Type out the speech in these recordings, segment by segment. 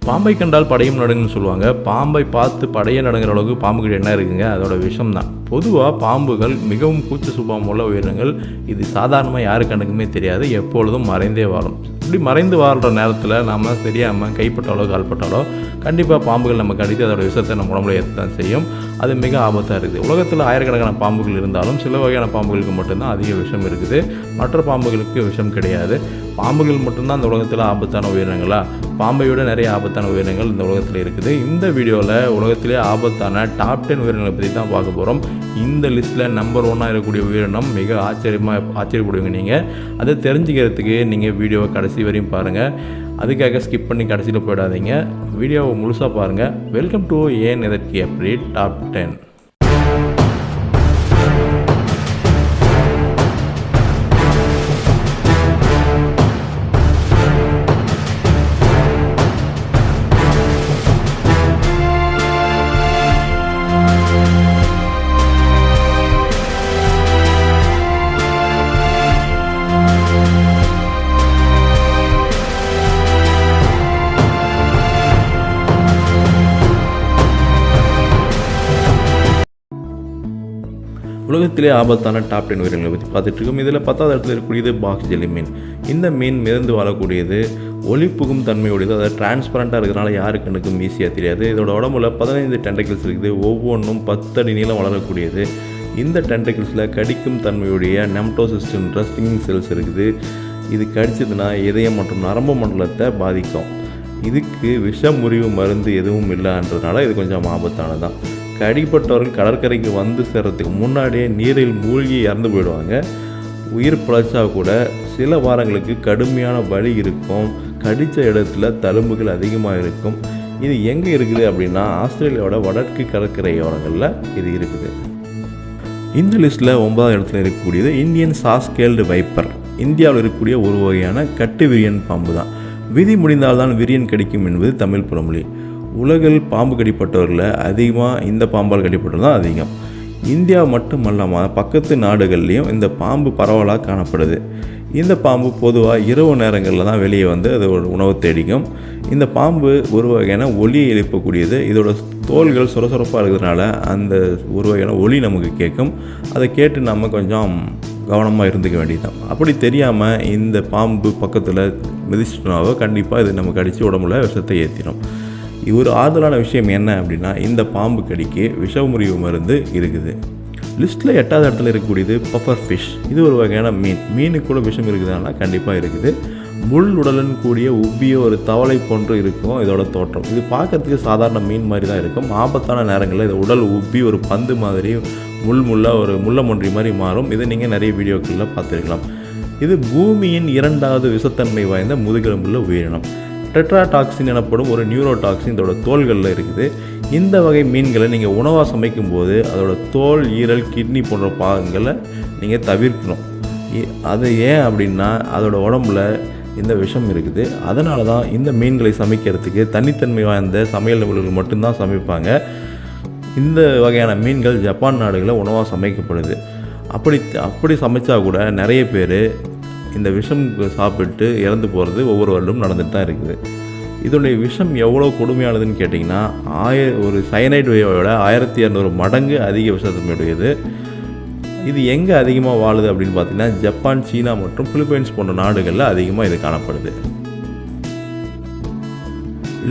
பாம்பை கண்டால் படையும் நடுங்கன்னு சொல்லுவாங்க. பாம்பை பார்த்து படைய நடுங்கிற அளவுக்கு பாம்புக்கிட்ட என்ன இருக்குங்க? அதோட விஷம் தான். பொதுவாக பாம்புகள் மிகவும் கூச்ச சுபாவம் உள்ள உயிரினங்கள். இது சாதாரணமாக யாரு கண்ணுக்குமே தெரியாது, எப்பொழுதும் மறைந்தே வாழும். இப்படி மறைந்து வாழ்கிற நேரத்தில் நாம் தெரியாமல் கைப்பட்டாலோ கால்பட்டாலோ கண்டிப்பாக பாம்புகள் நம்ம கடித்து அதோட விஷத்தை நம்ம உடம்புல ஏற்ற தான் செய்யும். அது மிக ஆபத்தாக இருக்குது. உலகத்தில் ஆயிரக்கணக்கான பாம்புகள் இருந்தாலும் சில வகையான பாம்புகளுக்கு மட்டும்தான் அதிக விஷம் இருக்குது, மற்ற பாம்புகளுக்கு விஷம் கிடையாது. பாம்புகள் மட்டும்தான் இந்த உலகத்தில் ஆபத்தான உயிரினங்களா? பாம்பை விட நிறைய ஆபத்தான உயிரினங்கள் இந்த உலகத்தில் இருக்குது. இந்த வீடியோவில் உலகத்திலே ஆபத்தான டாப் 10 உயிரினங்களை பற்றி தான் பார்க்க போகிறோம். இந்த லிஸ்ட்டில் நம்பர் 1 இருக்கக்கூடிய உயிரினம் மிக ஆச்சரியப்படுவீங்க நீங்கள். அதை தெரிஞ்சுக்கிறதுக்கு நீங்கள் வீடியோவை கடைசி வரையும் பாருங்கள். அதுக்காக ஸ்கிப் பண்ணி கடைசியில் போயிடாதீங்க, வீடியோவை முழுசாக பாருங்கள். வெல்கம் டு ஏன் எதற்கு எப்படி டாப் 10. உலகத்திலே ஆபத்தான டாப் 10 உயிரினங்களை பற்றி பார்த்துட்டு இருக்கோம். இதில் 10வது இடத்துல இருக்கக்கூடியது பாக்ஸ் ஜெல்லி மீன். இந்த மீன் மிதந்து வாழக்கூடியது, ஒளி புகும் தன்மையுடையது, அதாவது டிரான்ஸ்பரண்ட்டாக இருக்கிறனால யாரு கண்ணுக்கும் ஈஸியாக தெரியாது. இதோட உடம்புல 15 டென்டக்கிள்ஸ் இருக்குது, ஒவ்வொன்றும் 10 அடி நீளம் வளரக்கூடியது. இந்த டென்டக்கிள்ஸில் கடிக்கும் தன்மையுடைய nematocysts ஸ்டிங்கிங் செல்ஸ் இருக்குது. இது கடிச்சதுன்னா இதயம் மற்றும் நரம்பு மண்டலத்தை பாதிக்கும். இதுக்கு விஷ முறிவு மருந்து எதுவும் இல்லைன்றதுனால இது கொஞ்சம் ஆபத்தானதான். கடிப்பட்டவர்கள் கடற்கரைக்கு வந்து சேர்றதுக்கு முன்னாடியே நீரில் மூழ்கி இறந்து போயிடுவாங்க. உயிர் பிழைச்சா கூட சில வாரங்களுக்கு கடுமையான வலி இருக்கும். கடித்த இடத்துல தழும்புகள் அதிகமாக இருக்கும். இது எங்கே இருக்குது அப்படின்னா ஆஸ்திரேலியாவோட வடக்கு கடற்கரையோரங்களில் இது இருக்குது. இந்த லிஸ்ட்டில் 9வது இடத்துல இருக்கக்கூடியது இந்தியன் சாஸ்கேல்டு வைப்பர். இந்தியாவில் இருக்கக்கூடிய ஒரு வகையான கட்டு விரியன் பாம்பு தான். விதி முடிந்தால்தான் விரியன் கடிக்கும் என்பது தமிழ் பழமொழி. உலகில் பாம்பு கடிப்பட்டவர்களில் அதிகமாக இந்த பாம்பால் கடிப்பட்டவர் தான் அதிகம். இந்தியா மட்டுமல்லாமல் பக்கத்து நாடுகள்லேயும் இந்த பாம்பு பரவலாக காணப்படுது. இந்த பாம்பு பொதுவாக இரவு நேரங்களில் தான் வெளியே வந்து அது ஒரு உணவு தேடிக்கும். இந்த பாம்பு ஒரு வகையான ஒலியை எழுப்பக்கூடியது. இதோட தோள்கள் சுரசுரப்பாக இருக்கிறதுனால அந்த ஒரு வகையான ஒலி நமக்கு கேட்கும். அதை கேட்டு நம்ம கொஞ்சம் கவனமாக இருந்துக்க வேண்டியதுதான். அப்படி தெரியாமல் இந்த பாம்பு பக்கத்தில் மிதிச்சிட்டோம்னாவோ கண்டிப்பாக இது நமக்கு அடித்து உடம்புல விஷத்தை ஏற்றிடும். ஒரு ஆறுதலான விஷயம் என்ன அப்படின்னா இந்த பாம்பு கடிக்கு விஷமுறிவு மருந்து இருக்குது. லிஸ்ட்டில் 8வது இடத்துல இருக்கக்கூடியது பஃபர் ஃபிஷ். இது ஒரு வகையான மீனுக்கு கூட விஷம் இருக்குதுன்னா கண்டிப்பாக இருக்குது. முள் உடலுடன் கூடிய உப்பிய ஒரு தவளை போன்று இருக்கும் இதோட தோற்றம். இது பார்க்கறதுக்கு சாதாரண மீன் மாதிரி தான் இருக்கும். ஆபத்தான நேரங்களில் இது உடல் உப்பி ஒரு பந்து மாதிரி ஒரு முள்ளமொன்றி மாதிரி மாறும். இதை நீங்கள் நிறைய வீடியோக்களில் பார்த்துருக்கலாம். இது பூமியின் 2வது விஷத்தன்மை வாய்ந்த முதுகெலும்புள்ள உயிரினம். டெட்ராடாக்சின் எனப்படும் ஒரு நியூரோ டாக்சின் இதோட தோள்களில் இருக்குது. இந்த வகை மீன்களை நீங்கள் உணவாக சமைக்கும் போது அதோட தோல், ஈரல், கிட்னி போன்ற பாகங்களை நீங்கள் தவிர்க்கணும். அது ஏன் அப்படின்னா அதோட உடம்புல இந்த விஷம் இருக்குது. அதனால தான் இந்த மீன்களை சமைக்கிறதுக்கு தனித்தன்மை வாய்ந்த சமையல் நிபுணர்கள் மட்டும்தான் சமைப்பாங்க. இந்த வகையான மீன்கள் ஜப்பான் நாடுகளில் உணவாக சமைக்கப்படுது. அப்படி சமைச்சா கூட நிறைய பேர் இந்த விஷம் சாப்பிட்டு இறந்து போகிறது ஒவ்வொரு வருடமும் நடந்துட்டு தான் இருக்குது. இதோடைய விஷம் எவ்வளோ கொடுமையானதுன்னு கேட்டிங்கன்னா ஒரு சயனைடோட 1200 மடங்கு அதிக விஷத்தன்மையுடையது. இது எங்கே அதிகமாக வாழுது அப்படின்னு பார்த்தீங்கன்னா ஜப்பான், சீனா மற்றும் பிலிப்பைன்ஸ் போன்ற நாடுகளில் அதிகமாக இது காணப்படுது.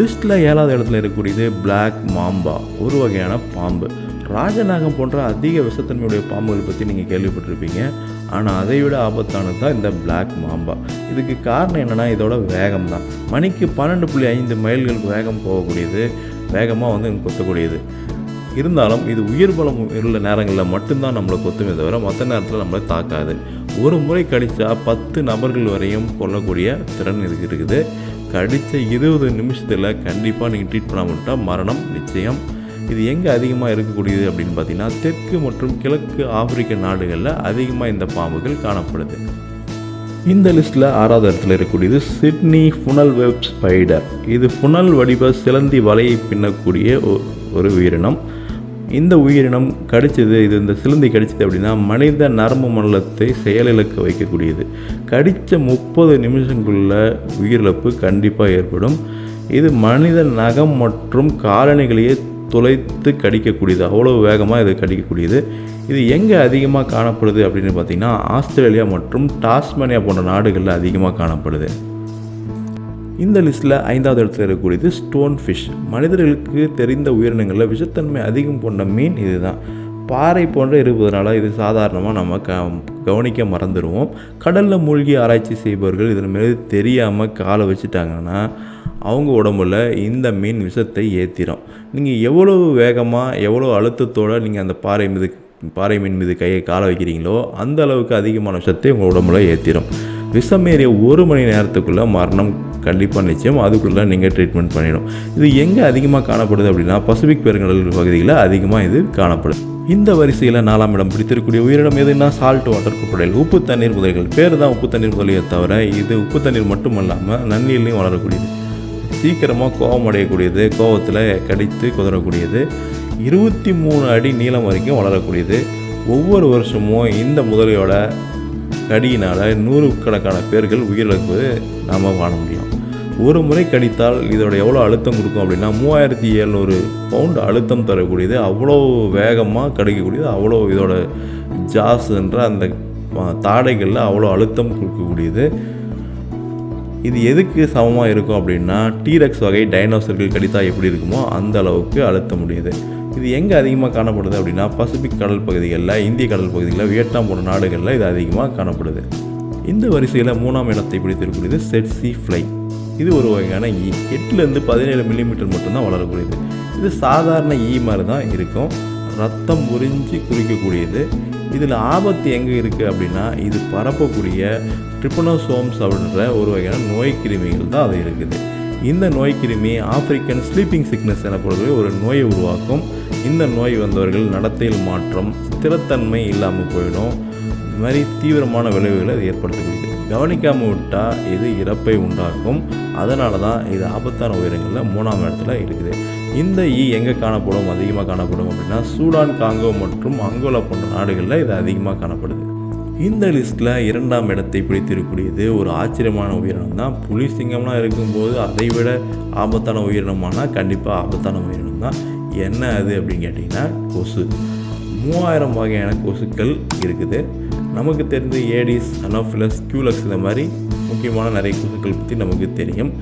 லிஸ்ட்டில் 7வது இடத்துல இருக்கக்கூடியது பிளாக் மாம்பா. ஒரு வகையான பாம்பு. ராஜநாகம் போன்ற அதிக விஷத்தன்மையுடைய பாம்புகள் பற்றி நீங்கள் கேள்விப்பட்டிருப்பீங்க. ஆனால் அதை விட ஆபத்தானது தான் இந்த பிளாக் மாம்பா. இதுக்கு காரணம் என்னென்னா இதோட வேகம் தான். மணிக்கு 12.5 மைல்களுக்கு வேகம் போகக்கூடியது, வேகமாக வந்து கொத்தக்கூடியது. இருந்தாலும் இது உயிர் பலம் உள்ள நேரங்களில் மட்டும்தான் நம்மளை கொத்துமே தவிர மற்ற நேரத்தில் நம்மளை தாக்காது. ஒரு முறை கடித்தா 10 நபர்கள் வரையும் கொல்லக்கூடிய திறன் இதுக்கு இருக்குது. கடித்த 20 நிமிஷத்தில் கண்டிப்பாக நீங்கள் ட்ரீட் பண்ணாமல் விட்டால் மரணம் நிச்சயம். இது எங்கே அதிகமாக இருக்கக்கூடியது அப்படின்னு பார்த்தீங்கன்னா தெற்கு மற்றும் கிழக்கு ஆப்பிரிக்க நாடுகளில் அதிகமாக இந்த பாம்புகள் காணப்படுது. இந்த லிஸ்ட்டில் 6வது இடத்துல இருக்கக்கூடியது சிட்னி ஃபுனல் வெப் ஸ்பைடர். இது ஃபுனல் வடிவ சிலந்தி வலையை பின்னக்கூடிய ஒரு உயிரினம். இந்த உயிரினம் இந்த சிலந்தி கடிச்சது அப்படின்னா மனித நரம்பு மண்டலத்தை செயலிழக்க வைக்கக்கூடியது. கடித்த 30 நிமிஷங்களுக்குள்ள உயிரிழப்பு கண்டிப்பாக ஏற்படும். இது மனித நகம் மற்றும் காலணிகளையே துளைத்து கடிக்கக்கூடியது, அவ்வளோ வேகமாக இது கடிக்கக்கூடியது. இது எங்கே அதிகமாக காணப்படுது அப்படின்னு பார்த்திங்கன்னா ஆஸ்திரேலியா மற்றும் டாஸ்மேனியா போன்ற நாடுகளில் அதிகமாக காணப்படுது. இந்த லிஸ்ட்டில் 5வது இடத்துல இருக்கக்கூடியது ஸ்டோன் ஃபிஷ். மனிதர்களுக்கு தெரிந்த உயிரினங்களில் விஷத்தன்மை அதிகம் கொண்ட மீன் இதுதான். பாறை போன்ற இருப்பதனால இது சாதாரணமாக நம்ம கவனிக்க மறந்துடுவோம். கடலில் மூழ்கி ஆராய்ச்சி செய்பவர்கள் இதன் மீது தெரியாமல் காலை வச்சுட்டாங்கன்னா அவங்க உடம்புல இந்த மீன் விஷத்தை ஏற்றிடும். நீங்கள் எவ்வளோ வேகமாக எவ்வளோ அழுத்தத்தோடு நீங்கள் அந்த பாறை மீன் மீது காலை வைக்கிறீங்களோ அந்த அளவுக்கு அதிகமான விஷத்தை உங்கள் உடம்புல ஏற்றிடும். விஷமேறிய 1 மணி நேரத்துக்குள்ளே மரணம் கண்டிப்பாக நிச்சயம். அதுக்குள்ளே நீங்கள் ட்ரீட்மெண்ட் பண்ணிடும். இது எங்கே அதிகமாக காணப்படுது அப்படின்னா பசிபிக் பெருங்கடல் பகுதியில் அதிகமாக இது காணப்படுது. இந்த வரிசையில் 4ஆம் இடம் பிடித்திருக்கக்கூடிய உயிரினம் எதுனா சால்ட் வாட்டர் குப்படைகள், உப்பு தண்ணீர் முதலைகள். பேர் தான் உப்பு தண்ணீர் முதலையை தவிர இது உப்பு தண்ணீர் மட்டும் இல்லாமல் நன்னீர்லையும் வளரக்கூடியது. சீக்கிரமாக கோபம் அடையக்கூடியது, கோபத்தில் கடித்து குதறக்கூடியது, 23 அடி நீளம் வரைக்கும் வளரக்கூடியது. ஒவ்வொரு வருஷமும் இந்த முதலையோட கடியினால் 100கணக்கான பேர்கள் உயிரிழப்பது நாம் காண முடியும். ஒரு முறை கடித்தால் இதோட எவ்வளோ அழுத்தம் கொடுக்கும் அப்படின்னா 3700 பவுண்ட் அழுத்தம் தரக்கூடியது. அவ்வளோ வேகமாக கடிக்கக்கூடியது. அவ்வளோ இதோட ஜாஸ்ன்ற அந்த தாடைகளில் அவ்வளோ அழுத்தம் கொடுக்கக்கூடியது. இது எதுக்கு சமமாக இருக்கும் அப்படின்னா டீரெக்ஸ் வகை டைனோசர்கள் கடித்தா எப்படி இருக்குமோ அந்த அளவுக்கு அழுத்த முடியுது. இது எங்கே அதிகமாக காணப்படுது அப்படின்னா பசிபிக் கடல் பகுதிகளில், இந்திய கடல் பகுதிகளில், வியட்நாம் போன்ற நாடுகளில் இது அதிகமாக காணப்படுது. இந்த வரிசையில் 3ஆம் இடத்தை பிடித்திருக்கூடியது செட் சி ஃப்ளை. இது ஒரு வகையான ஈ. 8லேருந்து 17 மில்லிமீட்டர் மட்டும்தான் வளரக்கூடியது. இது சாதாரண ஈ மாதிரி தான் இருக்கும். ரத்தம் உறிஞ்சி குறிக்கக்கூடியது. இதில் ஆபத்து எங்கே இருக்குது அப்படின்னா இது பரப்பக்கூடிய ட்ரிபனோசோம்ஸ் அப்படின்ற ஒரு வகையான நோய் கிருமிகள் தான் அது இருக்குது. இந்த நோய் கிருமி ஆப்பிரிக்கன் ஸ்லீப்பிங் சிக்னஸ் எனப்படக்கூடிய ஒரு நோயை உருவாக்கும். இந்த நோய் வந்தவர்கள் நடத்தையில் மாற்றம், ஸ்திரத்தன்மை இல்லாமல் போயிடும். இந்த மாதிரி தீவிரமான விளைவுகளை அது ஏற்படுத்தக்கூடியது. கவனிக்காமல் விட்டால் இது இறப்பை உண்டாக்கும். அதனால தான் இது ஆபத்தான உயிரினங்களில் 3ஆம் இடத்துல இருக்குது. இந்த ஈ எங்கே காணப்படும், அதிகமாக காணப்படும் அப்படின்னா சூடான், காங்கோ மற்றும் அங்கோலா போன்ற நாடுகளில் இது அதிகமாக காணப்படுது. இந்த லிஸ்ட்டில் 2ஆம் இடத்தை பிடித்திருக்கக்கூடியது ஒரு ஆச்சரியமான உயிரினம் தான். புலி, சிங்கம்லாம் இருக்கும்போது அதை விட ஆபத்தான உயிரினமானால் கண்டிப்பாக ஆபத்தான உயிரினம் தான். என்ன அது அப்படின்னு கேட்டிங்கன்னா கொசு. 3000 வகையான கொசுக்கள் இருக்குது. நமக்கு தெரிஞ்ச ஏடிஸ், அனோஃபிலஸ், கியூலக்ஸ் இந்த மாதிரி முக்கியமான நிறைய கொசுக்கள் பற்றி நமக்கு தெரியும்.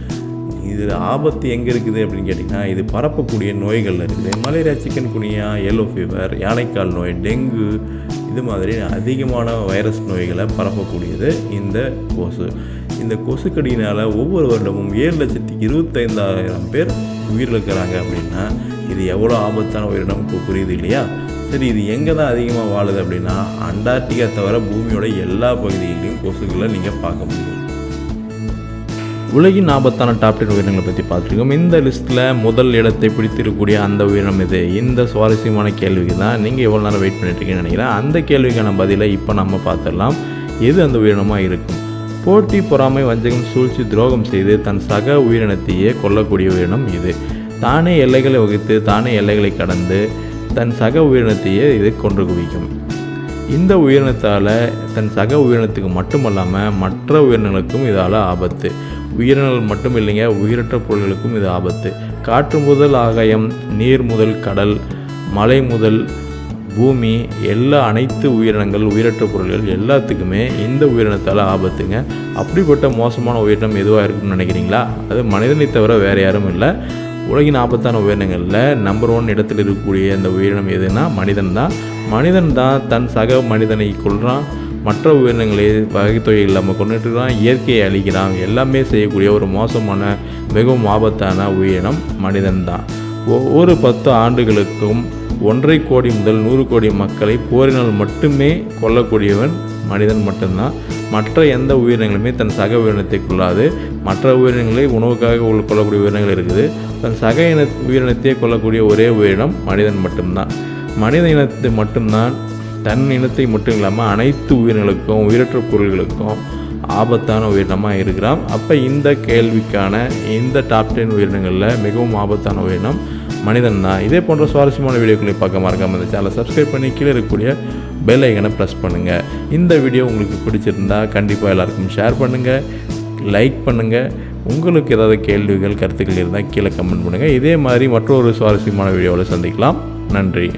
இது ஆபத்து எங்கே இருக்குது அப்படின்னு கேட்டிங்கன்னா இது பரப்பக்கூடிய நோய்கள் இருக்குது. மலேரியா, சிக்கன் குனியா, எல்லோ ஃபீவர், யானைக்கால் நோய், டெங்கு இது மாதிரி அதிகமான வைரஸ் நோய்களை பரப்பக்கூடியது இந்த கொசு. இந்த கொசுக்கடியினால் ஒவ்வொரு வருடமும் 7,25,000 பேர் உயிரிழக்கிறாங்க அப்படின்னா இது எவ்வளோ ஆபத்தான உயிரினம் புரியுது இல்லையா? சரி, இது எங்கே தான் அதிகமாக வாழுது அப்படின்னா அண்டார்டிகா தவிர பூமியோட எல்லா பகுதிகளிலும் கொசுக்களை நீங்கள் பார்க்க முடியும். உலகின் ஆபத்தான டாப் 10 உயிரினங்களை பற்றி பார்த்துருக்கோம். இந்த லிஸ்ட்டில் முதல் இடத்தை பிடித்திருக்கக்கூடிய அந்த உயிரினம் இது. இந்த சுவாரஸ்யமான கேள்விக்கு தான் நீங்கள் எவ்வளோ நேரம் வெயிட் பண்ணிட்டுருக்கீங்கன்னு நினைக்கிறேன். அந்த கேள்விக்கான பதிலை இப்போ நம்ம பார்த்துடலாம். எது அந்த உயிரினமாக இருக்கும்? போட்டி, பொறாமை, வஞ்சகம், சூழ்ச்சி, துரோகம் செய்து தன் சக உயிரினத்தையே கொல்லக்கூடிய உயிரினம் இது. தானே எல்லைகளை வகுத்து தானே எல்லைகளை கடந்து தன் சக உயிரினத்தையே இது கொன்று குவிக்கும். இந்த உயிரினத்தால் தன் சக உயிரினத்துக்கு மட்டுமல்லாமல் மற்ற உயிரினங்களுக்கும் இதால் ஆபத்து. உயிரினங்கள் மட்டும் இல்லைங்க, உயிரற்ற பொருள்களுக்கும் இது ஆபத்து. காற்று முதல் ஆகாயம், நீர் முதல் கடல், மலை முதல் பூமி, அனைத்து உயிரினங்கள், உயிரற்ற பொருள்கள் எல்லாத்துக்குமே இந்த உயிரினத்தால் ஆபத்துங்க. அப்படிப்பட்ட மோசமான உயிரினம் எதுவாக இருக்குன்னு நினைக்கிறீங்களா? அது மனிதனை தவிர வேறு யாரும் இல்லை. உலகின் ஆபத்தான உயிரினங்களில் நம்பர் 1 இடத்தில் இருக்கக்கூடிய இந்த உயிரினம் எதுனா மனிதன் தான் தன் சக மனிதனை கொள்கிறான். மற்ற உயிரினங்களை வகைத்தொகை இல்லாமல் கொண்டுட்டுருக்கான், இயற்கையை அழிக்கிறான். எல்லாமே செய்யக்கூடிய ஒரு மோசமான மிகவும் ஆபத்தான உயிரினம் மனிதன் தான். ஒவ்வொரு 10 ஆண்டுகளுக்கும் 1.5 கோடி முதல் 100 கோடி மக்களை போரினால் மட்டுமே கொல்லக்கூடியவன் மனிதன் மட்டும்தான். மற்ற எந்த உயிரினங்களுமே தன் சக உயிரினத்தை கொள்ளாது. மற்ற உயிரினங்களை உணவுக்காக கொல்லக்கூடிய உயிரினங்கள் இருக்குது. தன் சக உயிரினத்தையே கொல்லக்கூடிய ஒரே உயிரினம் மனிதன் மட்டும்தான். மனித இனத்தை மட்டும்தான் தன் இனத்தை மட்டும் இல்லாமல் அனைத்து உயிரினங்களுக்கும், உயிரற்ற பொருள்களுக்கும் ஆபத்தான உயிரினமாக இருக்கிறான். அப்போ இந்த கேள்விக்கான இந்த டாப் 10 உயிரினங்களில் மிகவும் ஆபத்தான உயிரினம் மனிதன் தான். இதே போன்ற சுவாரஸ்யமான வீடியோக்களை பார்க்க மறக்காமல் இந்த சேனலை சப்ஸ்கிரைப் பண்ணி கீழே இருக்கக்கூடிய பெல் ஐக்கனை ப்ரெஸ் பண்ணுங்கள். இந்த வீடியோ உங்களுக்கு பிடிச்சிருந்தா கண்டிப்பாக எல்லாருக்கும் ஷேர் பண்ணுங்கள், லைக் பண்ணுங்கள். உங்களுக்கு ஏதாவது கேள்விகள் கருத்துக்கள் இருந்தால் கீழே கமெண்ட் பண்ணுங்கள். இதே மாதிரி மற்றொரு சுவாரஸ்யமான வீடியோவில் சந்திக்கலாம். நன்றி.